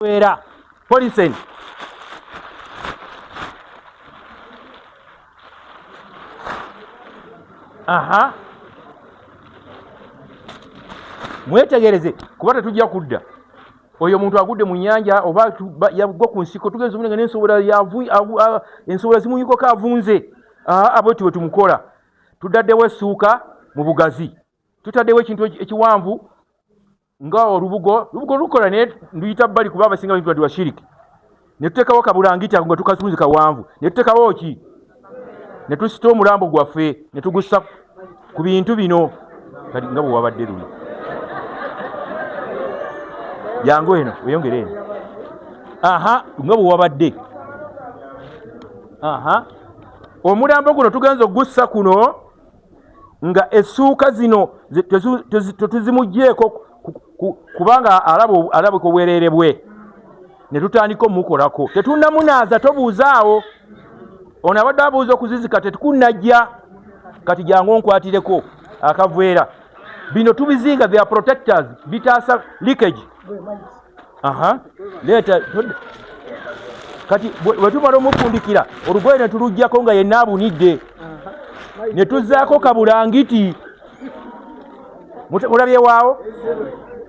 Wera polisen mwetegereze kuba tetujja kudda oyo muntu agudde mu nnyanja oba yagwa ku nsiko tugenza omulenga n'ensobola ensobola zimuyikako avunze abwetyo bwe tumukola tudaddewo essuuka mu bugazi tutaddewo ekintu ekiwanvu nga olubugo lukola naye nduyita bbali kuba abasinga bitwadde wa shiriki ne tuteekawo kabulangita nga tukatunzi kawanvu ne tuteekawo ki ne tusita omulambo gwaffe ne tugussa ku bintu bino kati nga bwe wabadde luli yangu eno weyongere eno nga bwe wabadde omulambo guno tugenza ogussa kuno nga essuuka zino tetuzimugjeeko kubanga alabika obwereere bwe ne tutandika omukolako tetunnamunaaza tobuuzaawo ono abadde abuuza okuzizika tetukunnajja kati jangu onkwatireko akaveera bino tubizinga they are protectors bitaasa leakage leeta kati bwe tumala omufundikira olugoye ne tuluggyako nga yenna abunidde ne tuzzaako kabulangiti mulabye waawo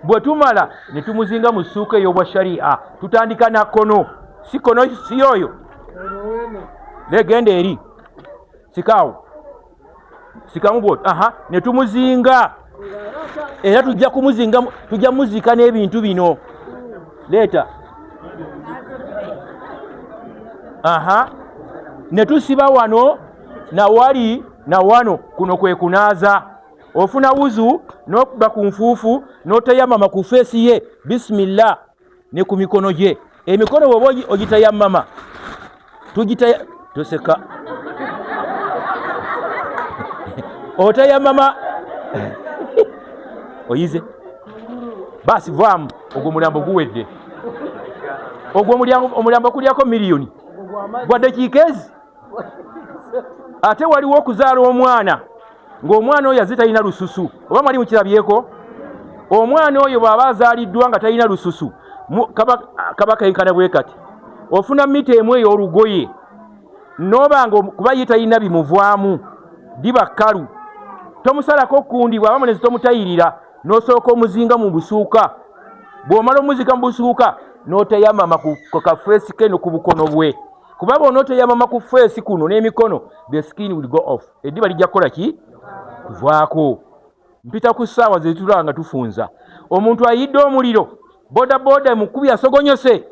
bwe tumala ne tumuzinga mu ssuuka ey'obwa sharia tutandika na kono si kono si oyo legenda eri sikaawo sikamu bwoti ne tumuzinga era tujja kumuzinga tujja muzika n'ebintu bino leeta ne tusiba wano nawali na wano kuno kwe kunaaza ofuna wuzu n'okuba ku nfuufu n'otayamama ku feesi ye bisimillah ne ku mikono gye emikono bw'oba ogitayamama toseka otayamama oyize basi vaamu ogwo mulambo guwedde ogwo omulambo kulyako miliyoni gwa dakiika ezi ate waliwo okuzaala omwana ng'omwana oyo aze talina lususu oba mwali mukirabyeko omwana oyo bw'aba azaaliddwa nga talina lususu kaba kenkana bwe kati ofuna mita emu ey'olugoye noobanga kuba ye talina bimuvaamu diba kkalu tomusalako kundi bw'aba munezi tomutayirira n'osooka omuzinga mu busuuka bw'omala omuzika mu busuuka n'otayamama ku kafeesi ke no ku bukono bwe kuba bw'onootayamama ku feesi kuno n'emikono the skin will go off eddiba lijja kukola ki kuvaako mpita ku ssaawa ze tulaba nga tufunza omuntu ayidde omuliro bodaboda mukubi asogonyose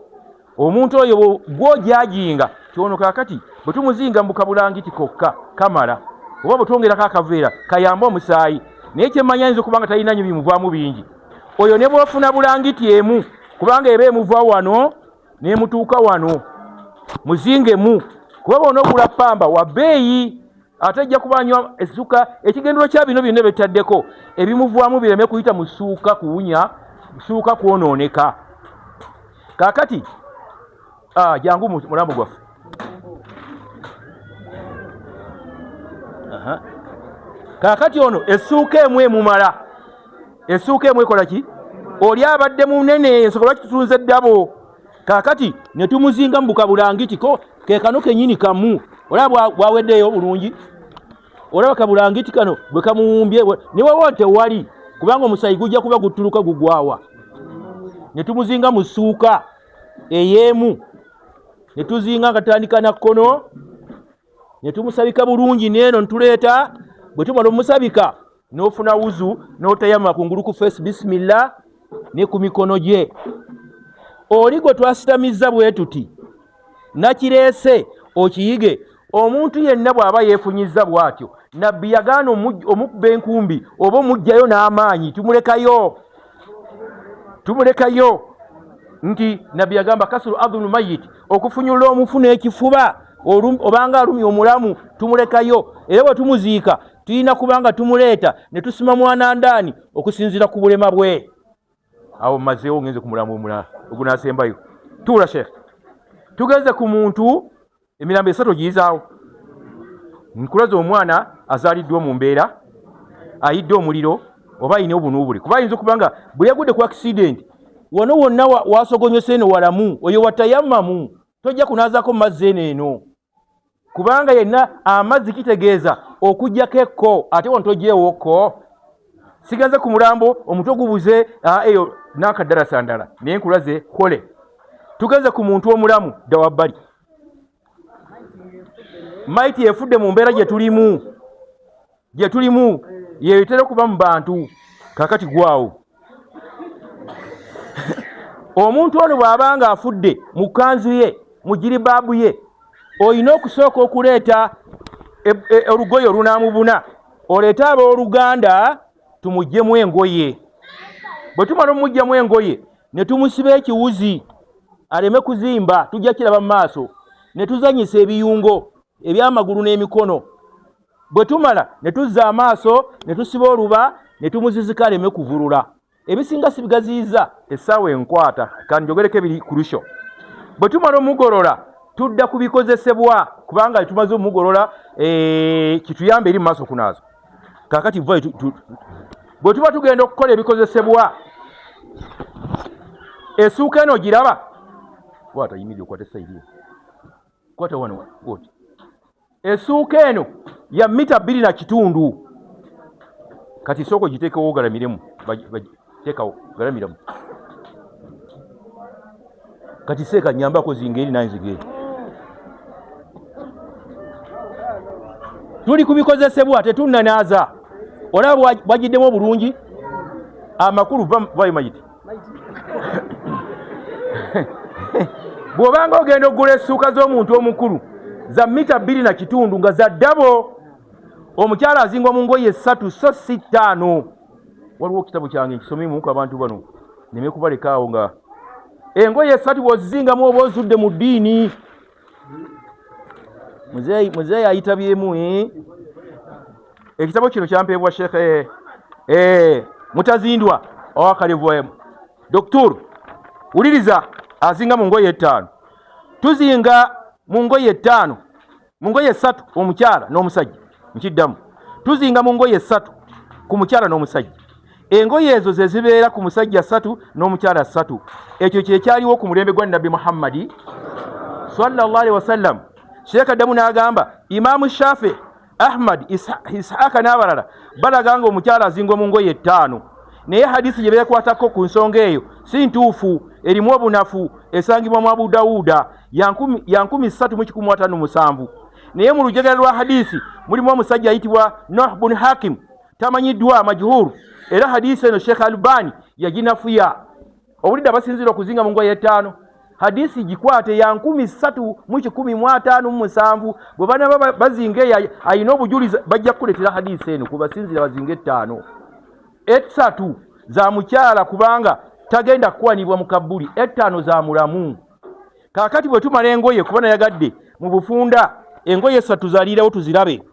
omuntu oyo gw'ojajinga kyono kaakati bwe tumuzinga mu kabulangiti kokka kamala oba bwe twongerako akaveera kayamba omusaayi naye kyemmanya ayinza okubanga talina nnyo bimuvaamu bingi oyo ne bw'ofuna bulangiti emu kubanga eba emuva wano n'emutuuka wano muzingemu kuba bona ogula pamba wa bbeeyi ate ajja kubanywa essuuka ekigendero kya bino byonna betaddeko ebimuvaamu bireme kuyita mu ssuuka kuwunya ssuuka kwonooneka kaakati jangu mulambo gwaffe kaakati ono essuuka emu emumala essuuka emu ekola ki oli abadde munene ensogola kitutunze ddabo kaakati ne tumuzinga mu bukabulangiti ko ke kano kenyini kamu olaba bwaweddeyo bulungi olaba kabulangiti kano bwe kamuwumbye ne wawa tewali kubanga omusayi gujja kuba gutuluka gugwawa ne tumuzinga mu ssuuka ey'emu ne tuzinga nga tandika na kkono ne tumusabika bulungi neeno ntuleeta bwe tumala omusabika n'ofuna wuzu n'otayama kungulu ku feesi bisimillah ne ku mikono gye oli gwe twasitamizza bwe tuti nakireese okiyige omuntu yenna bw'aba yeefunyizza bw'atyo nabbi yagaana omukubba enkumbi oba omugjayo n'amaanyi tumulekayo nti nabbi yagamba kasulu adhunu mayiti okufunyulula omufu n'ekifuba obanga alumya omulamu tumulekayo era bwe tumuziika tulina kubanga tumuleeta ne tusima mwana ndaani okusinziira ku bulema bwe awo mazeewo ngenze ku mulamu omulala ogunaasembayo tuula sheekh tugenze ku muntu emirambo esatu ogiyizaawo nkulaza omwana azaaliddwa mu mbeera ayidde omuliro oba ayina obunuubule kuba ayinza okuba nga bwe yagudde ku accident wano wonna wasogonyose eno walamu oyo watayammamu tojja kunaazako mazzi eno kubanga yenna amazzi kitegeeza okujjako ekko ate wano tojeewokko sigaze ku mulambo omutwe gubuze eyo n'akaddalasa ndala naye nkulaze kole tugenze ku muntu omulamu dda wabbali maiti efudde mu mbeera gye tulimu yeyo etera okuba mu bantu kakati gwawo omuntu ono bw'abanga afudde mu kanzu ye mu jiribaabu ye olina okusooka okuleeta olugoye olunaamubuna oleete abooluganda tumuggyemu engoye bwe tumala omuggyemu engoye ne tumusiba ekiwuzi aleme kuzimba tujja kiraba mu maaso ne tuzanyisa ebiyungo ebyamagulu n'emikono bwe tumala ne tuzza amaaso ne tusiba oluba ne tumuzizika aleme kuvulula ebisinga sibigaziyiza essaawa enkwata kanjogereko ebiri ku lusho bwe tumala omugolola tudda ku bikozesebwa kubanga tumaze omugolola kituyamba eri mu maaso kunaazo kakati bwe tuba tugenda okukola ebikozesebwa essuuka eno giraba kwata yimiri okwata esayiriyo kwata wano woti essuuka eno ya mita 2 na kitundu kati soko giteekawo ogalamiremu teekawo ogalamiremu kati seeka nyambako zingeri nanzige tuli kubikozesebwa tetunnanaaza olaba bwagiddemu obulungi amakulu vayo mayiti bw'obanga ogenda okugula essuuka z'omuntu omukulu za mita 2 na kitundu nga za ddabo omukyala azingwa mu ngoye 3 so si 5 waliwo kitabo kyange nkisomemu abantu bano neme kubalekaawo nga engoye 3 bw'ozizingamu oba ozudde mu ddiini muzeeyi ayitabyemu ekitabo kino kyampeebwa sheekhe mutazindwa owakalevu doktor wuliriza azinga mu ngoye 5 tuzinga mu ngoye 5 mu ngoye 3 omukyala n'omusajja nkiddamu tuzinga mu ngoye 3 ku mukyala n'omusajja engoye ezo ze zibeera ku musajja 3 n'omukyala 3 ekyo kye kyaliwo ku mulembe gwa Nabbi Muhammadi sallallahu alaihi wasallam Sheikh Adamu n'agamba Imaamu Shafi Ahmad Ishaaka n'abalala balaganga omukyala azingwa mu ngoye 5 naye hadisi gye beekwatako ku nsonga eyo si ntuufu erimu obunafu esangibwa mu Abu Dawuda ya 1357 naye mu lujegera lwa hadisi mulimu omusajja ayitibwa Nuh bin Hakim tamanyiddwa majhuru era hadisi eno Sheikh Albani yaginafuya obulidde abasinzira okuzinga mu ngoye 5 hadisi gikwate ya 1357 bwe bana bazinge ayina obujulizi bajja kuletera hadisi eno kubasinzira bazinge 5 3 za mukyala kubanga tagenda kwanibwa mu kabuli 5 za mulamu kakati bwe tumala engoye kubana yagadde mu bufunda engoye 3 zaliirawo tuzirabe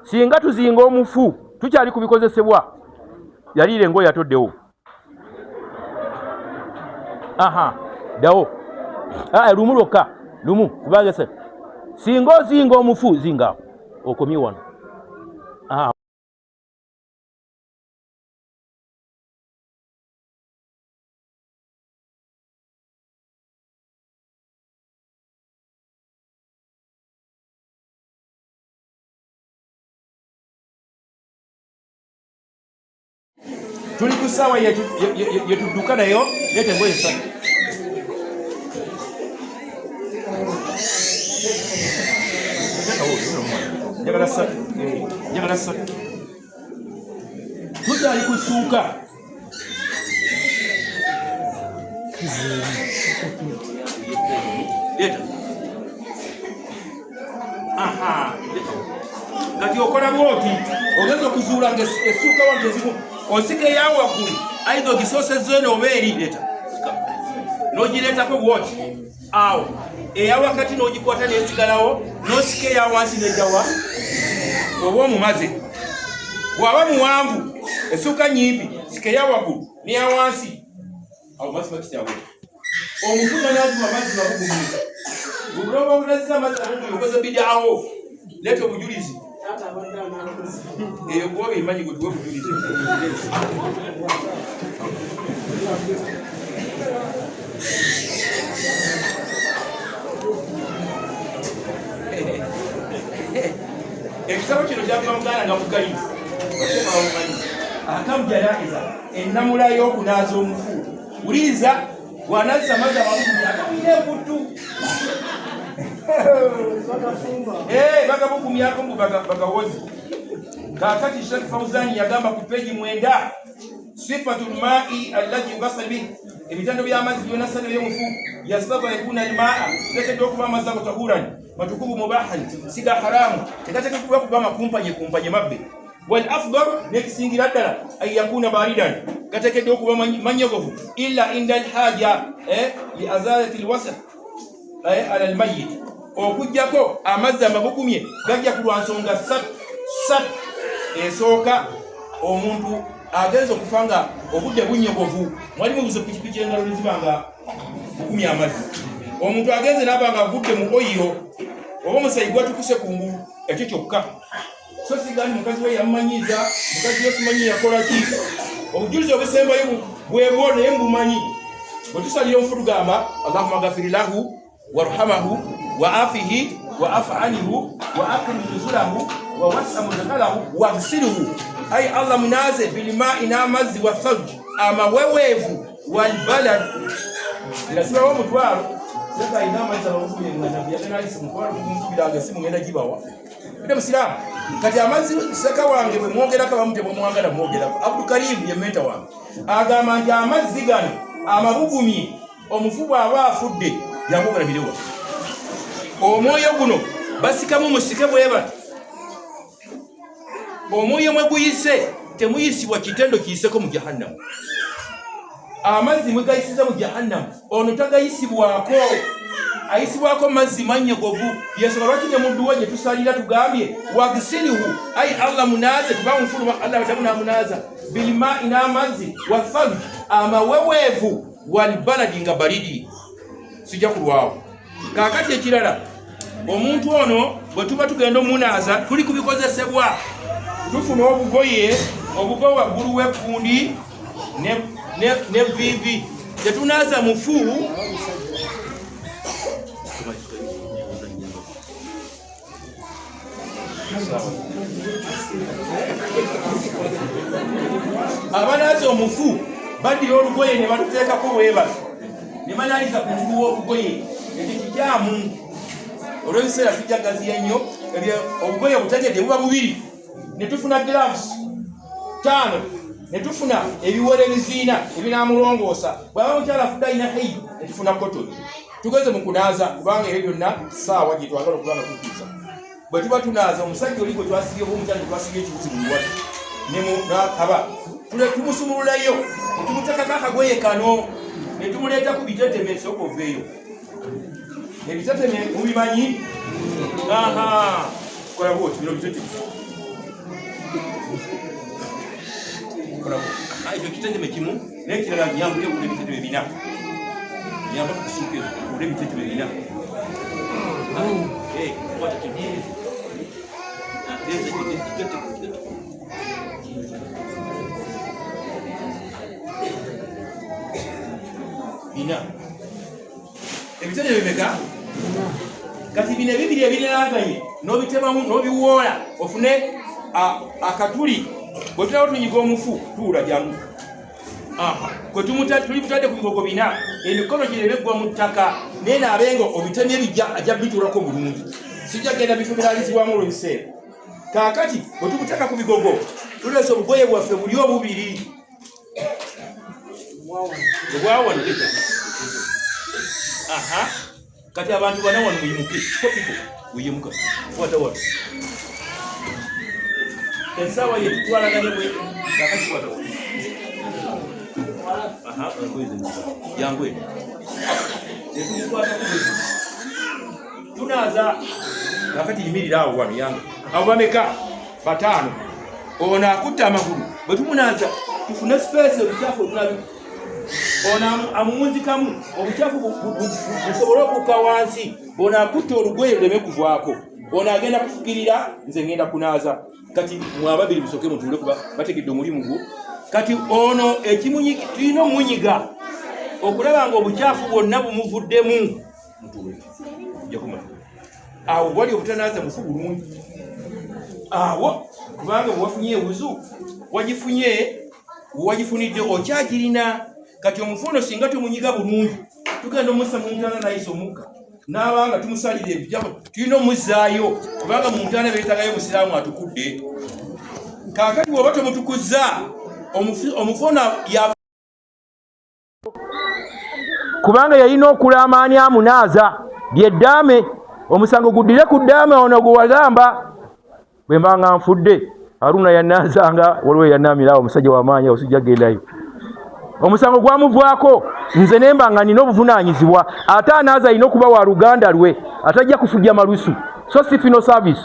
singa tuzinga omufu tukyali kubikozesebwa yaliira engoye atoddewo dawo lumu lwokka lumu kubanga singa ozinga omufu zinga okomye wano tuli ku ssaawa yetudduka nayo leeta engoye 3 njagala 3 tukyali kusuuka leeta kati okola bwoti ogeza okuzuula nga essuuka wange zimu osika eyawa waggulu aidha ogisoosezzo n'oba eri leeta n'ogireetako bwoti awo eya wakati n'ogikwata n'esigalawo n'osika eya wansi n'eddawa oba omumaze bw'aba muwanvu essuuka nyimpi sika eya waggulu n'eya wansi awo mazima kityawo omufuna n'azima mazima bugumira buloba obulaziza amazima bugumira okoze bidaawo leeta obujulizi eyo kuba bemanyi gwe tuwe obujulizi ekitabo kino kyava muganda nga mugalisi akamujanaiza ennamula y'okunaaza omufu wuliriza bw'anazza amazzi amagumi akamuyina emputtu bagabugumyako mbu bagawozi kakati Sheikh Fawzani yagamba ku peji 9 sifatul ma'i allati yughasal bihi ebitando by'amazzi byonna sale by'omufu yasbaba yakuna almaa tekeddwa okuba amazzi ago tahuran matukubu mubahan siga haramu tegatekeddwa kuba makumpanye mabbe wal afdal nekisingira ddala ay yakuna baridan gatekeddwa okuba manyogovu illa inda alhaja li azalati alwasf ala almayyit okujjako amazzi amabugumye gajja kulwa nsonga sat esooka omuntu agenza okufanga obudde bunyogovu mwalimu buzo pikipiki engalo nezibanga bugumya amazzi omuntu agenze nabanga agudde mu oyiro oba omusayi gwatukuse kungulu ekyo kyokka so sigani mukazi we yamanyiza mukazi we simanyi yakola ki obujulizi obusembayo bwebwo naye mbumanyi bwetusalira omufu tugamba allahumma ghafir lahu warhamahu wa afihi wa af'anihu wa akrim nuzulahu wa wasa mudkhalahu wa ghsilhu ay Allah munaze bil ma'i namazzi wa thalj amawewevu wal balad lazima wa mutwaro sasa ina maisha wa mfuye nganabiya kana isi mkwaro kumukubira agasimu ngenda jibawa bide musiramu kati amazzi saka wange bwe mwogera ka bamute bwe mwangala mwogera Abdul Karim ye menta wange agamba nti amazzi gano amabugumi omufubu aba afudde yamugala birewa omwoyo guno basikamu musike bweba omwoyo mwe guyise temuyisibwa kitendo kiyiseko mu jahannam amazzi mwe gayisiza mu jahannam ono tagayisibwako ayisibwako mazzi manyogovu yesobola lwaki muddu we gye tusalira tugambye wagisilihu ay Allah munaze kuba mufulu wa Allah batabuna munaza bilima ina mazzi wa thalj amawewevu wal baladi nga baridi sijja kulwawo kakati ekirala omuntu ono bwe tuba tugenda omunaza tuli kubikozesebwa tufuna obugoye obugo waggulu w'ekkundi ne vivi tetunaza mufu abanaza omufu badira olugoye ne batuteekako bweba ne banaliza ku mugulu w'obugoye ekikikyamu olw'ebiseera tujja gaziya nnyo obugoye butegedde buba bubiri ne tufuna gloves 5 ne tufuna ebiwere ebiziina ebinamulongoosa bwaba mukyala afudde alina hei ne tufuna cotton tugeze mu kunaaza kubanga ebyo byonna saawa gye twagala okubanga tutuusa bwe tuba tunaaza omusajja oli gwe twasibyeho omukyala gwe twasibye ekibuzi mu lwatu nakaba tumusumululayo ne tumutekako akagoye kano ne tumuleeta ku biteteme esooka oveeyo ebiteteme mubimanyi kola bwoti bino biteteme ekyo kiteteme kimu nekirala nyambule okula ebiteteme bina nyamba kukusuuka okula ebiteteme bina bina ebiteteme bimeka kati bino ebibiri ebiriraaganye n'obitemamu n'obiwoola ofune akatuli bwe tulaba tunyiga omufu tuula jangu kwe tulibutadde ku bigogo bina emikono gino ebeggwa mu ttaka naye naabenga obitemye ebijja ajja bituulako bulungi sijja genda bifumiraalizibwamu olw'ebiseera kaakati bwe tubuteka ku bigogo tuleesa obugoye bwaffe buli obubiri obwawano kati abantu bana wano muyimuke kopiko muyimuka kwata wano esaawa ye tutwalaganye bwe kakati kwata wano yangwe tunaaza kakati yimirira awo wano yange abo bameka 5 ono akutta amagulu bwe tumunaaza tufune space obucaafu obulabi ono amuwunzikamu obucaafu busobole okukka wansi ono akutta olugoye luleme kuvaako ono agenda kufukirira nze ngenda kunaaza kati mwababiri musoke mutuule kuba bategedde omulimu gwo kati ono ekimunyiga tulina omunyiga okulaba nga obukyafu bwonna bumuvuddemu awo wali obutanaaza mufu bulungi awo kubanga bwewafunye ewuzu wagifunidde okyagirina kati omufuno singa tumunyiga bulungi tugenda omussa mu ntaana nayisa omukka n'abanga tumusalira ebijamo tulina omuzzaayo kubanga mu ntaana beetagayo musiraamu atukudde kaakati bw'oba tomutukuzza omufuno kubanga yalina okulaamaani amunaaza lyeddaame omusango guddire ku ddaame ono gwe wagamba bwe mbanga nfudde Haruna yannaazanga waliwo yannaamirawo omusajja w'amaanyi osujja gendayo omusango gwamuvwako nze nemba nga nina obuvunaanyizibwa ate anaaza alina okuba wa luganda lwe atajja kufujja malusu so si fino service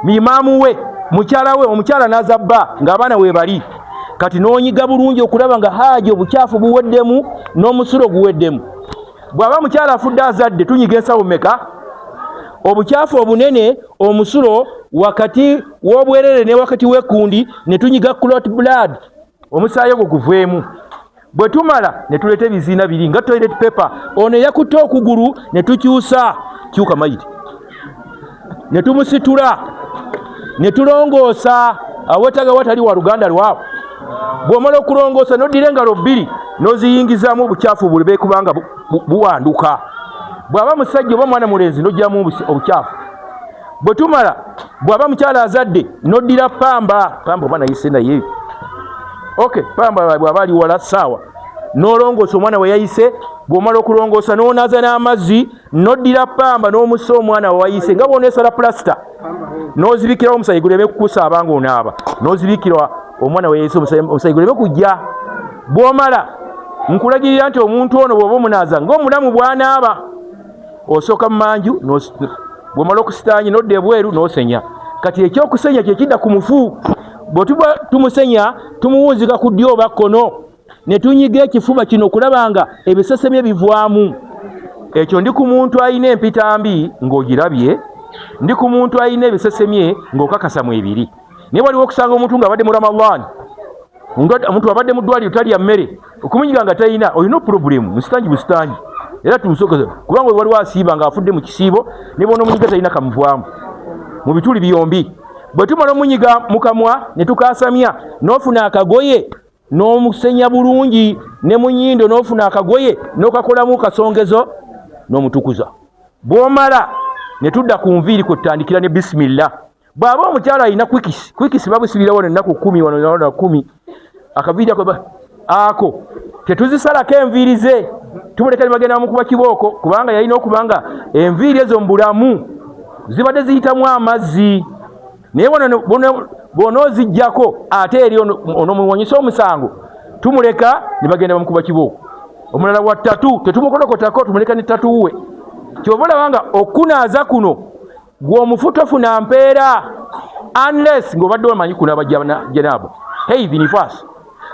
mimaamu we mukyala we omukyala n'aza bba ng'abaana we bali kati n'onyiga bulungi okulaba nga haaji obukyafu buweddemu n'omusulo guweddemu bw'aba mukyala afudde azadde tunyiga ensawo meka obukyafu obunene omusulo wakati w'obwerere ne wakati w'ekkundi ne tunyiga clot blood omusaayi ogwo guveemu bwe tumala ne tuleeta ebiziina biri nga toilet paper ono yakutte okugulu ne tukyusa kyuka mayiti ne tumusitula ne tulongoosa awetaga watali wa luganda lwawo bw'omala okulongoosa n'oddira engalo bbiri n'oziyingizaamu obukyafu buli beekubanga buwanduka bw'aba musajja oba mwana mulenzi n'oggyamu obukyafu bwe tumala bw'aba mukyala azadde n'oddira pamba oba nayise naye okay pamba bw'aba ali wala ssaawa n'olongoosa omwana we yayise bw'omala okulongoosa n'onaaza n'amazzi n'oddira pamba n'omusa omwana we wayise nga bw'oneesala pulasita n'ozibikirawo omusayi guleme kukusaaba ng'onaaba n'ozibikira omwana we yayise omusayi guleme kujja bw'omala nkulagirira nti omuntu ono bw'oba omunaaza ng'omulamu bw'anaaba osooka mu manju bw'omala okusitaanyi n'odda ebweru n'osenya kati ekyokusenya kye kidda ku mufu bwe tuba tumusenya tumuwunzika ku ddyo oba kkono ne tunyiga ekifuba kino okulaba nga ebisesemye bivwamu ekyo ndi ku muntu alina empitambi ng'ogirabye ndi ku muntu alina ebisesemye ng'okakasa mu ebiri naye waliwo okusanga omuntu ng'abadde mu Ramadhan omuntu abadde mu ddwaliro talya mmere okumunyiga nga talina olina purobulemu musitangi busitangi era tumusokeza kubanga waliwo asiiba ng'afudde mu kisiibo ne bona omunyiga talina kamuvwamu mu bituli byombi bwe tumala omunyiga mu kamwa ne tukasamya n'ofuna akagoye n'omusenya bulungi ne mu nnyindo n'ofuna akagoye n'okakolamu kasongezo n'omutukuza bw'omala ne tudda ku nviiri kwe tutandikira ne bisimillah bw'aba omukyala alina kwikisi babusibirawo n'ennaku 10 wano na 10 akaviiri ako tetuzisalako enviiri ze tumuleka ne bagenda bamukuba kibooko kubanga yalina okubanga enviiri ezo mu bulamu zibadde ziyitamu amazzi naye bw'onooziggyako ate eri onomuwonyesa omusango tumuleka ne bagenda bamukuba kibooko omulala wa ttatu tetumukolokotako tumuleka ne ttatu we kyova olabanga okunaaza kuno gw'omufu tofuna mpeera unless ng'obadde omanyi kunaaba janaabo heithi nifaasi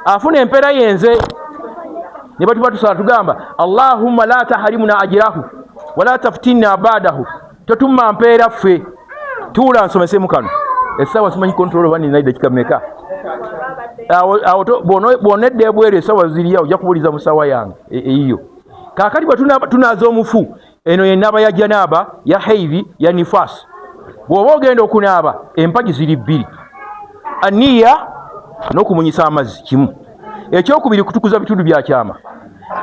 afuna empeera yenze ne batuba tusala tugamba allahumma la taharimuna ajirahu wala taftinna badahu totumma mpeera ffe tuula nsomesemu kano essaawa simanyi kontrolo bani naida kikameka bw'onedda ebweru essaawa ziriya ojja kubuliza mu ssaawa yange eyiyo kaakati bwe tunaaza omufu eno yennaaba ya janaaba ya heithi ya nifaasi bw'oba ogenda okunaaba empagi ziri bbiri aniya n'okumunyisa amazzi kimu ekyokubiri kutukuza bitundu bya kyama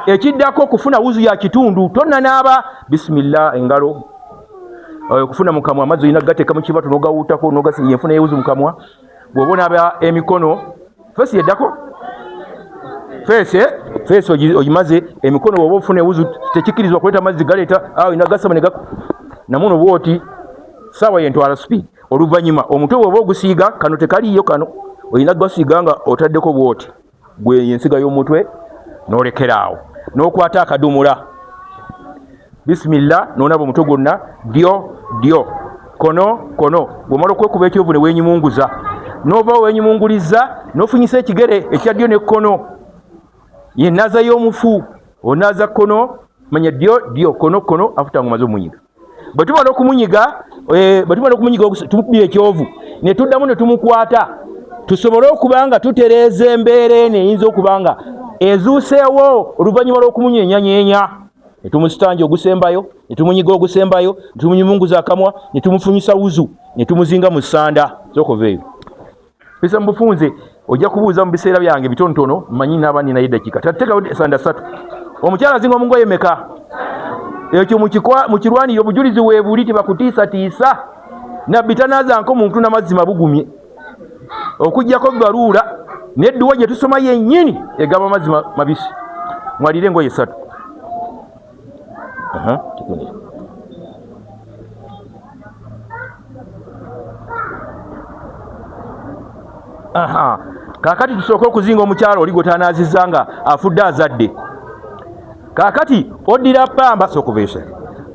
ekiddako kufuna wuzu ya kitundu tonnanaaba bisimillah engalo okufuna mu kamwa amazzi olina gateeka mu kibatu n'ogawuutako n'ogasinya enfuna y'ewuzu mu kamwa bw'oba onaaba emikono feesi yeddako feesi ogimaze emikono bw'oba ofuna ewuzu tekikkirizibwa kuleeta amazzi galeeta olina gasaba ne namuno bwoti saawa yentwala speed oluvannyuma omutwe bw'oba ogusiiga kano tekaliyo kano olina gasiiga nga otaddeko bwoti gwe yensiga y'omutwe n'olekeraawo n'okwata akadumula bisimillah n'onaba omutwe gwonna ddyo kono bw'omala okwekuba ekyovu ne weenyimunguza n'ova weenyimunguliza n'ofunyisa ekigere ekya ddyo n'ekkono yennaaza y'omufu onaaza kkono manya ddyo kono afuta ngomaze omunyiga bwe tumala okumunyiga tumukubira ekyovu ne tuddamu ne tumukwata tusobole okuba nga tutereeza embeera eno eyinza okuba nga ezuuseewo oluvannyuma lw'okumunyenyanyeenya ne tumusitanja ogusembayo, ne tumunyiga ogusembayo, ne tumunyumunguza akamwa, ne tumufunyisa wuzu, ne tumuzinga mu ssanda. Zokoveeyo pesa mubufunze ojja kubuuza mu biseera byange bitonotono mmanyi naaba ninayo eddakiika tateekawo essanda 3. Omukyala azinga omungoye meka? Ekyo mu kirwanire obujulizi weebuli tebakutiisatiisa. Nabbi tanaazanko muntu n'amazzi mabugumye okuggyako baluula n'edduwa gye tusoma yennyini egaba amazzi mabisi. Mwalire engoye 3. Kaakati tusooke okuzinga omukyala oli gwe tanaazizza nga afudde azadde. Kaakati oddira pamba sokubeesa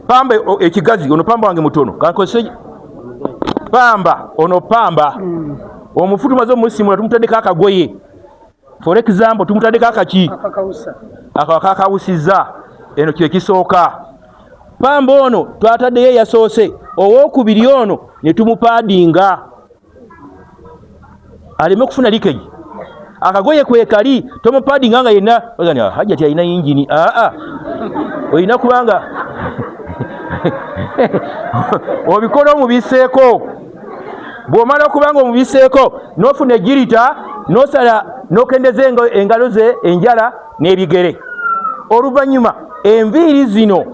pamba ekigazi ono pamba wange mutono kankozese pamba ono pamba omufu tumaze omusimula tumutaddeko akagoye for example tumutaddeko akaki akakawusizza eno kye kisooka. Pamba ono twataddeyo yasoose owookubiri ono ne tumupaadinga aleme kufuna likeji. Akagoye kwekali tomupaadinga nga yenna hajjati alina yingini olina kubanga obikola omubiseeko. Bw'omala okubanga omubiseeko n'ofuna ejirita n'osala n'okendeza engalo ze enjala n'ebigere. Oluvannyuma enviiri zino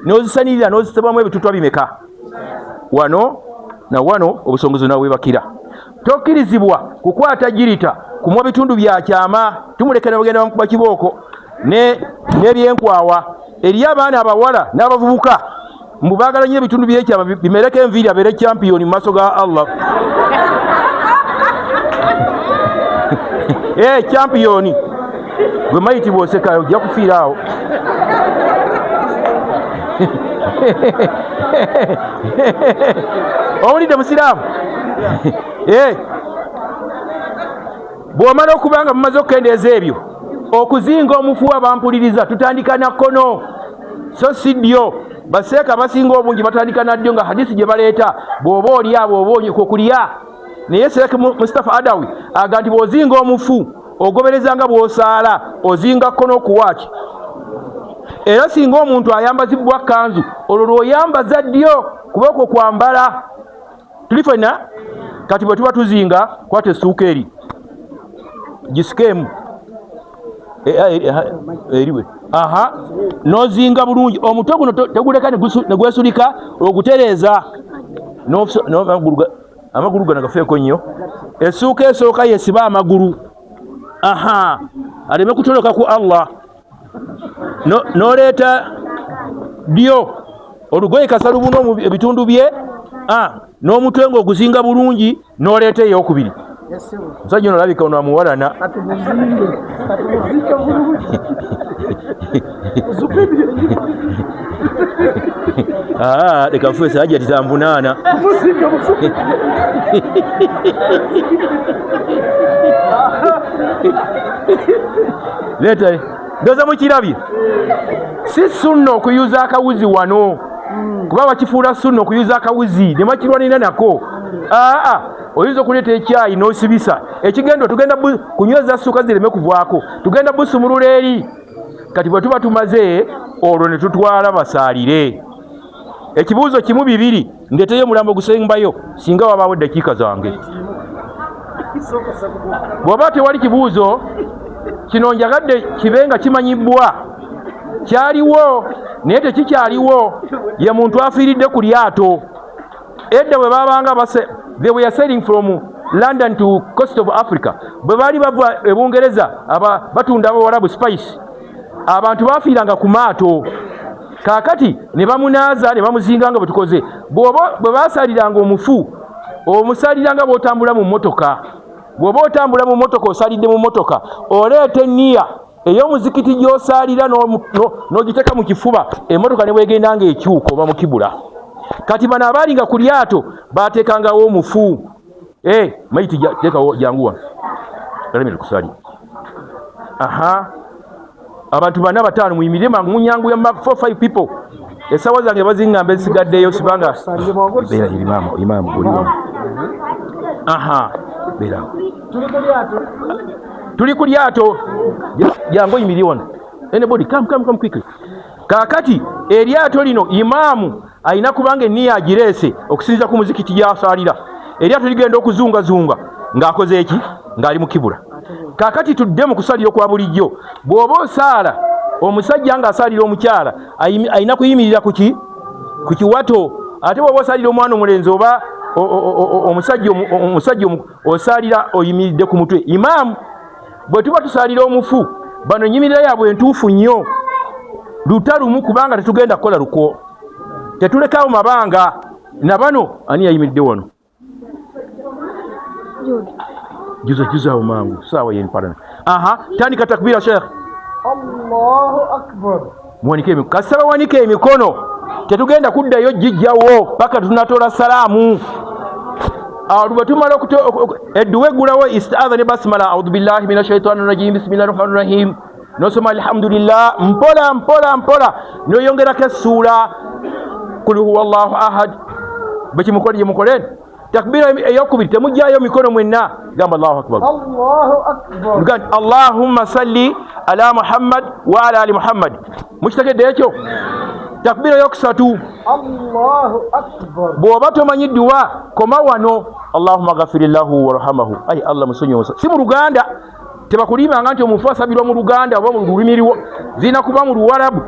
n'ozisanirira n'ozisebwamu ebitutwa bimeka? Wano na wano obusongozi nawe webakira. Tokkirizibwa kukwata jirita kumwa bitundu bya kyama. Tumulekera bagenda bamukuba kibooko n'ebyenkwawa. Eriyo abaana abawala n'abavubuka mbubaagala nnyo ebitundu by'ekyama bimereko enviiri abeere champiyoni mu maaso ga Allah. Champiyoni gwe mayiti bw'oseka ojja kufiira awo. Owulidde musiraamu? Bw'omala okubanga mumaze okukendeeza ebyo okuzinga omufu abampuliriza tutandika na kkono so si ddyo. Baseeka basinga obungi batandika na ddyo nga hadisi gye baleeta bw'oba oli abo oba onyiko kulya. Naye Sheikh Mustafa Adawi aga nti bw'ozinga omufu ogobereza nga bw'osaala ozinga kkono kuwaaki. Era singa omuntu ayambazibwa kanzu olwo lw'oyambaza ddyo kuba okwo kwambala. Tuli ffenna kati bwe tuba tuzinga kwata essuuka eri gisikeemu eriwe nozinga bulungi omutwe guno teguleka ne gwesulika ogutereeza amagulu gano gafeeko nnyo. Essuuka esooka yesiba amagulu aleme kutoloka ku Allah. Noleeta ddyo olugoye kasalu buno ebitundu bye n'omutwe ng'oguzinga bulungi noleeta ey'okubiri. Musajja ono alabika ono amuwalana. Leka ffe sajja titambunaana. Leeta ndoza mukirabye. Si sunna okuyuza akawuzi wano kuba bakifuula sunna okuyuza akawuzi ne bakirwanira nako. Oyinza okuleeta ekyayi n'osibisa ekigendo tugenda kunyweza ssuuka zireme kuvaako tugenda busumulula eri. Kati bwe tuba tumaze olwo ne tutwala basaalire. Ekibuuzo kimu bibiri ndeeteyo omulambo gusembayo singa wabaawo eddakiika zange. Bw'oba tewali kibuuzo kino njagadde kibe nga kimanyibwa. Kyaliwo naye tekikyaliwo. Ye muntu afiiridde ku lyato. Edda bwe baabanga they were sailing from London to coast of Africa. Bwe baali bava e Bungereza batunda abawarabu spice. Abantu bafiiranga ku maato. Kaakati ne bamunaaza ne bamuzinga nga bwe tukoze. Bwe baasaaliranga omufu omusaaliranga bw'otambula mu mmotoka. Bw'oba otambula mu mmotoka osaalidde mu mmotoka oleeta enniya ey'omuzikiti gy'osaalira n'ogiteeka mu kifuba emmotoka ne bwegendanga ekyuka oba mu kibula. Kati bano abaalinga ku lyato baateekangawo omufu. Mayiti teekawo janguwa alemere kusalira. Abantu 4-5 muyimirire mangu munyangu ya 4-5 people. Esawa zange bazingamba ezisigaddeyo sibanga beera imaamu oli wamu. Beera tuli ku lyato tuli ku lyato jangu yimirire wano anybody come quickly. Kakati eryato lino imaamu alina kubanga enniya agirese okusinza ku muzikiti gy'asalira. Eryato ligenda okuzungazunga ng'akoze eki ng'ali mu kibula. Kakati tudde mu kusalira kwa bulijjo. Bw'oba osaala omusajja ng'asalira omukyala alina kuyimirira ku kiwato. Ate bw'oba osalira omwana omulenzi oba omusajja osalira oyimiridde ku mutwe. Imaamu bwe tuba tusalira omufu bano nyimirira yaabwe entuufu nnyo. Lutalumu kubanga tetugenda kukola luko. Tetulekawo mabanga. Na bano ani yayimiridde wano? Juza mangu. Sawa yeni parana. Tandika takbira Sheikh. Allahu akbar. Mwanike emikono. Kasaba wanike emikono. Tetugenda kuddayo jijjawo paka tunatola salaamu. Tumala edduwe gulawo isti'adha ne basmala a'udhu billahi minash shaitanir rajim bismillahir rahmanir rahim. Nosoma alhamdulillah mpola noyongerako essula kul huwallahu ahad. Bekimukolye mukoleni takbira eyokubiri temujjayo mikono mwenna gamba Allahu akbar. Allahu akbar. Allahumma salli ala Muhammad wa ala ali Muhammad. Mukitegedde ekyo? Takbira yokusatu Allahu akbar. Bw'oba tomanyi dduwa koma wano Allahumma ghafirilahu warhamahu. Ay Allah musonyiwa. Si mu Luganda tebakulimanga nti omufu asabirwa mu Luganda oba mu lulimi zina kuba mu Luwarabu.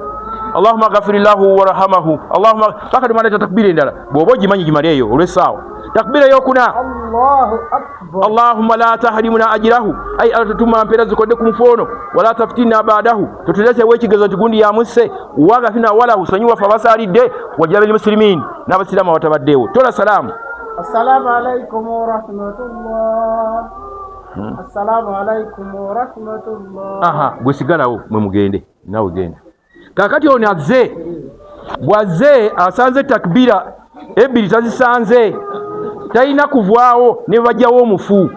Allahumma ghafirilahu warhamahu. Allahumma paka tumaleta takbira endala bw'oba ogimanyi gimaleeyo olw'essaawa. Takbira yokuna Allahu akbar. Allahumma la tahrimna ajrahu. Ay ala tutuma mpera zikodde ku mufono wala taftina ba'dahu. Tutulesewo ekigezo tigundi ya musse wagafina wala usonyiwa fa basalidde wajabil muslimin n'abasiraamu batabaddeewo. Tola salaamu. Assalamu alaikum wa rahmatullah. Assalamu alaikum wa rahmatullah. Gwesigalawo mwe mugende nawe genda. Kakati ono bwazze asanze takbira ebbiri tazisanze talina kuvaawo ne bajjawo omufu.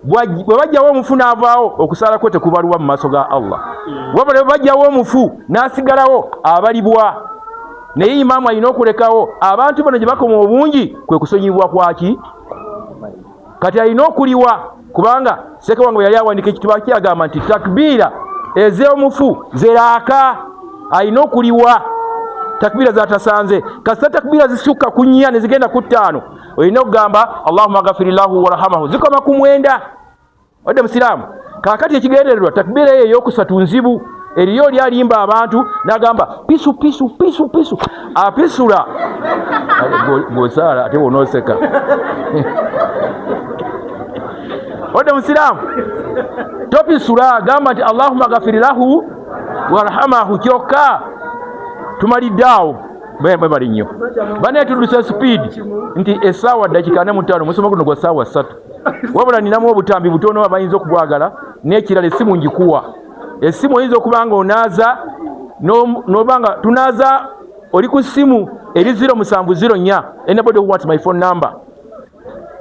Bwe bajjawo omufu n'avaawo okusala kwe tekubalwa mu maaso ga Allah. Wabula bwe bajjawo omufu n'asigalawo abalibwa. Naye imaamu alina okulekawo abantu bano gye bakoma obungi kwe kusonyibwa kwaki? Kati alina okuliwa kubanga Seke wange yali awandika ekitabo kyagamba nti takbira ez'omufu zeraaka. Alina okuliwa takbira zatasanze. Kasita takbira zisukka ku 4 ne zigenda ku 5 olina okugamba Allahumma ghafirilahu warhamahu zikoma ku 9. Wadde musiraamu kakati ekigendererwa takbira eyo ey'okusatu nzibu. Eriyo oli alimba abantu n'agamba pisu apisula gwosaala ate wonooseka. Wadde musiraamu topisula gamba nti Allahumma ghafirilahu warhamahu kyokka. Tumaliddeawo bali nnyo baneetuddusa speed nti essaawa dakika 45 musomo guno gwa ssaawa 3 wabula ninamu obutambi butono abayinza okubwagala n'ekirala essimu njikuwa. Essimu oyinza okuba nga onaaza n'obanga tunaaza oli ku ssimu eri 0704 anybody who wants my phone number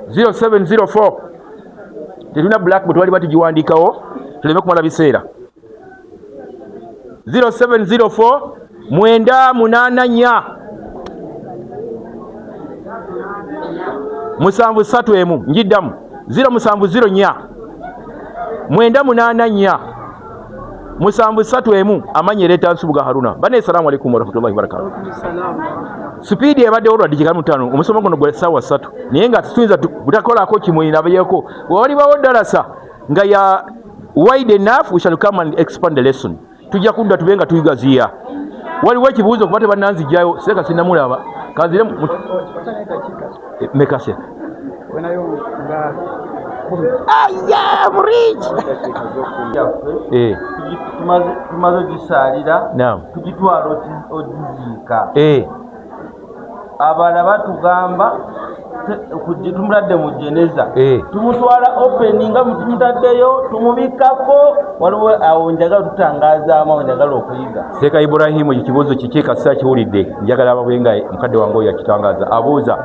0704 tetuna blackboard wali batugiwandiikawo tuleme kumala biseera 0704 984 731 njiddamu 0704 984 731 amanyi leeta Nsubuga Haruna. Bane assalamu alaikum warahmatullahi wabarakatuh. Speed ebadde olwadde kikamu 5 omusomo guno gwa ssaawa 3 naye nga tuyinza butakolako kimwe nabayeko walibawo dalasa nga ya wide enough we shall come and expand the lesson. Tujja kudda tubenga tuyigaziya waliwo ekibuuzo kuba tebannanzijjayo Seka sinnamulaba kanzire mekase I'm rich. Tumaze gisaalira tugitwala ogiziika. Abala batugamba tumuladde mu jeneza tumutwala opening nga tumutaddeyo tumubikako waliwo awo njagala tutangaaza amawe njagala okuyiga. Seka Ibrahimu ekibuuzo kiki kasita kiwulidde njagala ababwenga mukadde wange oyo yakitangaza abuuza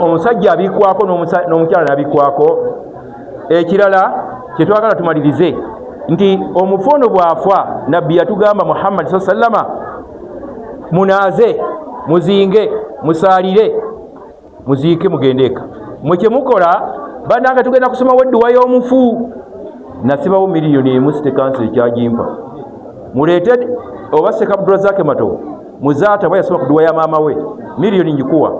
omusajja abikwako n'omukyala nabikwako. Ekirala kyetwagala tumalirize nti omufono bwafa nabbi yatugamba Muhammad sallama munaaze muzinge musaalire muziike mugendeeka mwe kyemukola bannange tugenda kusoma wedduwa y'omufu nasibawo miliyoni emu City Council ekyagimpa muleete oba Sheikh Abdulrazak Mato muzaata bwe yasobola kuduwa ya maama we miliyoni njikuwa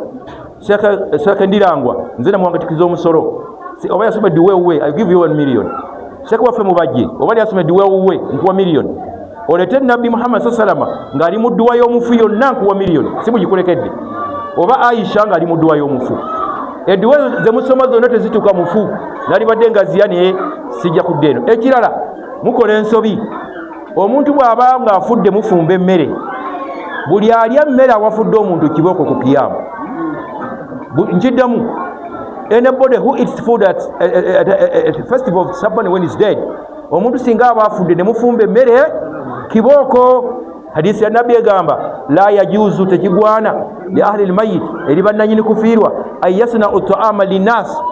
Sheikh Ndirangwa nze namwangatikiza omusolo oba yasomedde uwe I give you 1 million. Sheikh waffe mubajje oba yasomedde uwe nkuwa miliyoni. Olete Nabi Muhammad sallallahu alaihi wasallam ngali mudduwa y'omufu yonna nkuwa miliyoni si mugikolekedde. Oba Aisha ngali mudduwa y'omufu edduwa ze musoma zonna tezituuka mufu nali badde ngaziya naye sijja kudda eno. Ekirala mukola ensobi omuntu bw'aba ng'afudde mufumba emmere buli alya mmere awafudde omuntu kibooko ku kiyama nkiddamu. Anybody who eats food at the festival of Sabbath when he's dead, omuntu singa aba afudde ne mufumba emmere kibooko. Hadisi ya Nabi egamba la yajuzu tekigwana li ahli almayit eri bannanyini kufiirwa ayasna ut'ama linnas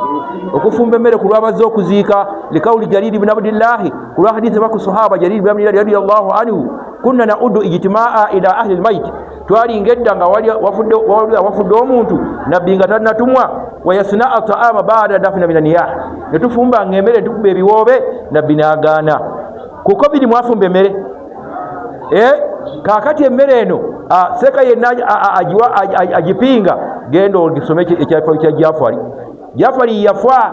okufumba emmere ku lwabaze okuziika likawuli Jarir ibn Abdillah ku lwa hadisi baku sahaba Jarir ibn Abdillah radiyallahu anhu kunna naudu ijtimaa ila ahli almayit twalinga edda nga wafudde omuntu nabbi nga tannatumwa wayasna at'ama baada dafna min niyah ne tufumba ng'emmere tukuba ebiwoobe nabbi n'agaana ku COVID mwafumba emmere kakati emmere eno seka yenna agipinga genda ogisome ekyafaayo kya Jafari yafa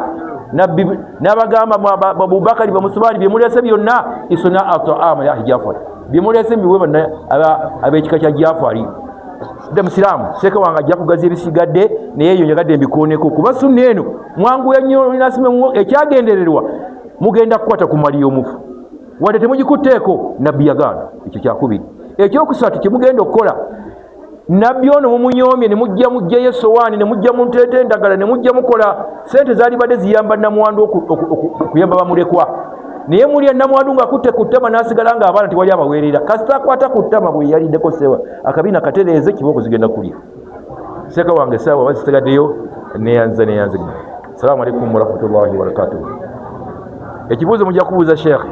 nabbi n'abagamba Abubakari bamusubali byemulese byonna isona at'ama ya Jafari byemulese miwe banna ab'ekika kya Jafari dde musiraamu seka wange ajja kugaza ebisigadde naye eyo nyagadde mbikooneko kuba sunna eno mwanguya nnyo linasime ekyagendererwa mugenda kukwata ku mali y'omufu wadde temugikutteeko nabbi yagaana ekyo kyakubiri. Ekyokusatu kyemugenda okukola nabbi ono mumunyomye ne mujja mujjayo esowaani ne mujja munteeta endagala ne mujja mukola sente zaali badde ziyamba namwandu okuyamba bamulekwa naye mulya namwandu ng'akutte ku ttama n'asigala ng'abaana tewali abaweerera kasita akwata ku ttama bwe yaliddeko sewa akabiina katereeze kibooko zigenda kulya. Seeka wange saawa bazitegaddeyo neyanze. Salaamu alaikum warahmatullahi wabarakatuh. Ekibuuzo mujja kubuuza Sheikh.